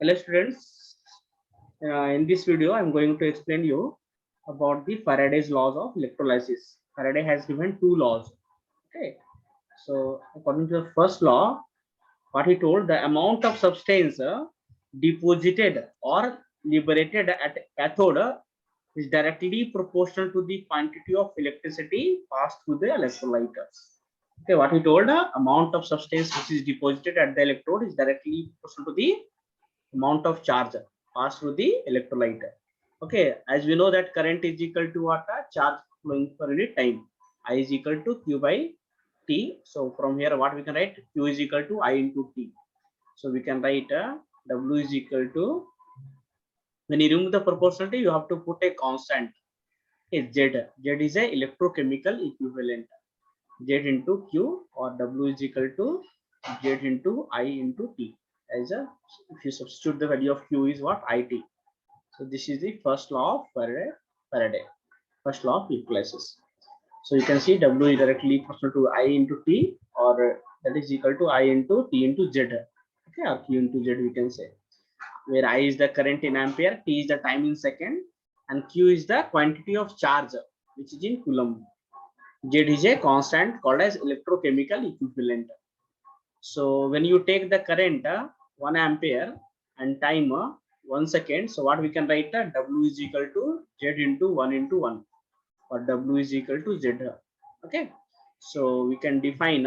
Hello students, in this video I am going to explain you about the Faraday's laws of electrolysis. Faraday has given two laws. Okay, so according to the first law, what he told, the amount of substance deposited or liberated at cathode is directly proportional to the quantity of electricity passed through the electrolyte. Okay, what he told, the amount of substance which is deposited at the electrode is directly proportional to the amount of charge passed through the electrolyte. Okay, as we know that current is equal to what? Charge flowing per unit time. I is equal to Q by T. So from here what we can write? Q is equal to I into T. So we can write W is equal to, when you remove the proportionality, you have to put a constant. Okay, Z. Z is a electrochemical equivalent. Z into Q, or W is equal to Z into I into T. As a, if you substitute the value of Q is what? IT. So this is the first law of Faraday. First law of electrolysis. So you can see W is directly proportional to I into T, or that is equal to I into T into Z. Okay, or Q into Z we can say. Where I is the current in ampere, T is the time in second, and Q is the quantity of charge, which is in coulomb. Z is a constant called as electrochemical equivalent. So when you take the current 1 ampere and time 1 second, so what we can write, W is equal to Z into 1 into 1, or W is equal to Z. Okay, so we can define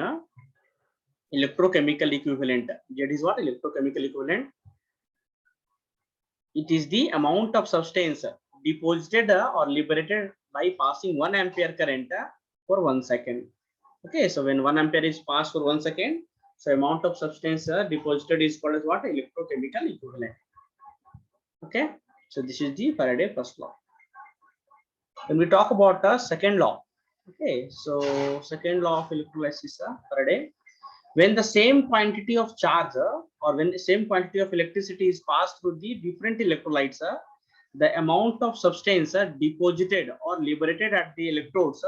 electrochemical equivalent. Z is what? Electrochemical equivalent. It is the amount of substance deposited or liberated by passing 1 ampere current for 1 second. Okay, so when 1 ampere is passed for 1 second, so amount of substance deposited is called as what? Electrochemical equivalent. Okay, so this is the Faraday first law. When we talk about the second law, okay, so second law of electrolysis, Faraday, when the same quantity of charge or when the same quantity of electricity is passed through the different electrolytes, the amount of substance deposited or liberated at the electrodes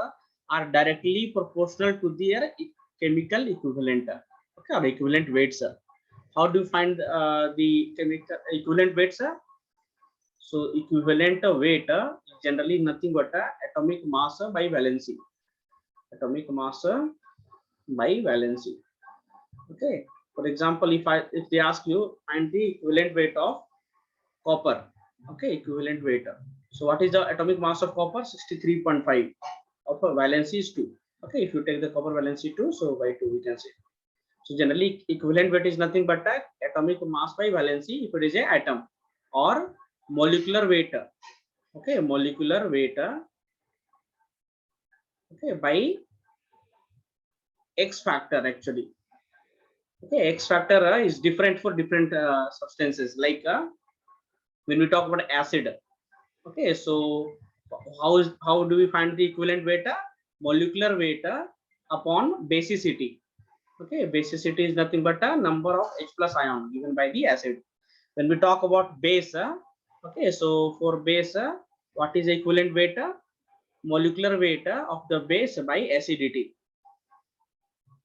are directly proportional to their chemical equivalent, okay, or equivalent weights. How do you find the chemical equivalent weights? So equivalent weight is generally nothing but atomic mass by valency. Atomic mass by valency. Okay. For example, if they ask you find the equivalent weight of copper. Okay, equivalent weight. So what is the atomic mass of copper? 63.5. Of valency is 2. Okay, if you take the copper valency 2, so by 2 we can say. So generally equivalent weight is nothing but atomic mass by valency if it is a atom, or molecular weight. Okay, molecular weight. Okay, by X factor actually. Okay, X factor is different for different substances. Like when we talk about acid. Okay, so how do we find the equivalent weight? Molecular weight upon basicity. Okay, basicity is nothing but a number of H plus ion given by the acid. When we talk about base, okay, so for base, what is the equivalent weight? Molecular weight of the base by acidity.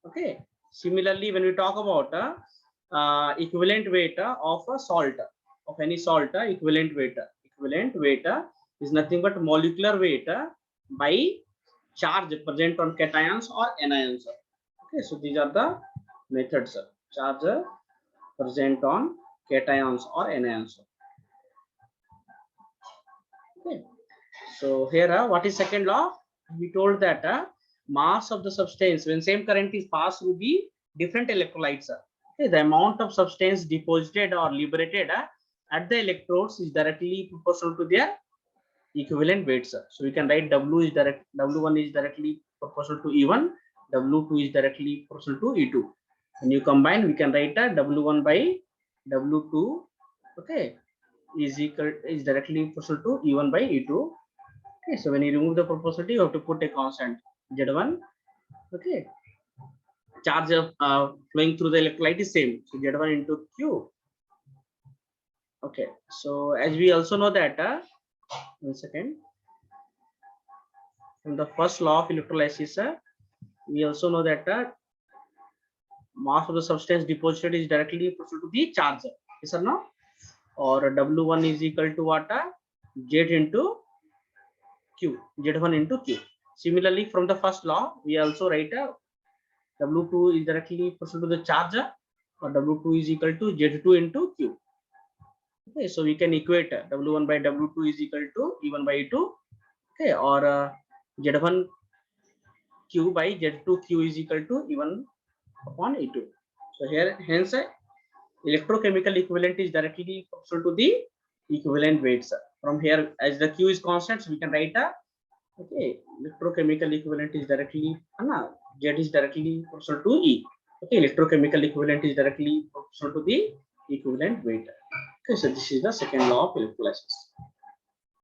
Okay, similarly, when we talk about equivalent weight of a salt, of any salt, equivalent weight is nothing but molecular weight by charge present on cations or anions. Okay, so these are the methods. Charge present on cations or anions. Okay, so here what is second law? We told that mass of the substance when same current is passed through the different electrolytes. Okay, the amount of substance deposited or liberated at the electrodes is directly proportional to their equivalent weights. So we can write W1 is directly proportional to E1, W2 is directly proportional to E2. When you combine, we can write W1 by W2, okay, is directly proportional to E1 by E2. Okay, so when you remove the proportionality, you have to put a constant Z1. Okay, charge of flowing through the electrolyte is same, so Z1 into Q. Okay, so as we also know that 1 second, from the first law of electrolysis, we also know that mass of the substance deposited is directly proportional to the charge. Yes or no? or W1 is equal to what? Z into Q, Z1 into Q. Similarly, from the first law, we also write W2 is directly proportional to the charge, or W2 is equal to Z2 into Q. Okay, so we can equate W1 by W2 is equal to E1 by E2. Okay, or Z1 Q by Z2 Q is equal to E1 upon E2. So here, hence, electrochemical equivalent is directly proportional to the equivalent weights. From here, as the Q is constant, so we can write okay, electrochemical equivalent is directly Z is directly proportional to E. Okay, electrochemical equivalent is directly proportional to the equivalent weight. Okay, so this is the second law of electrolysis.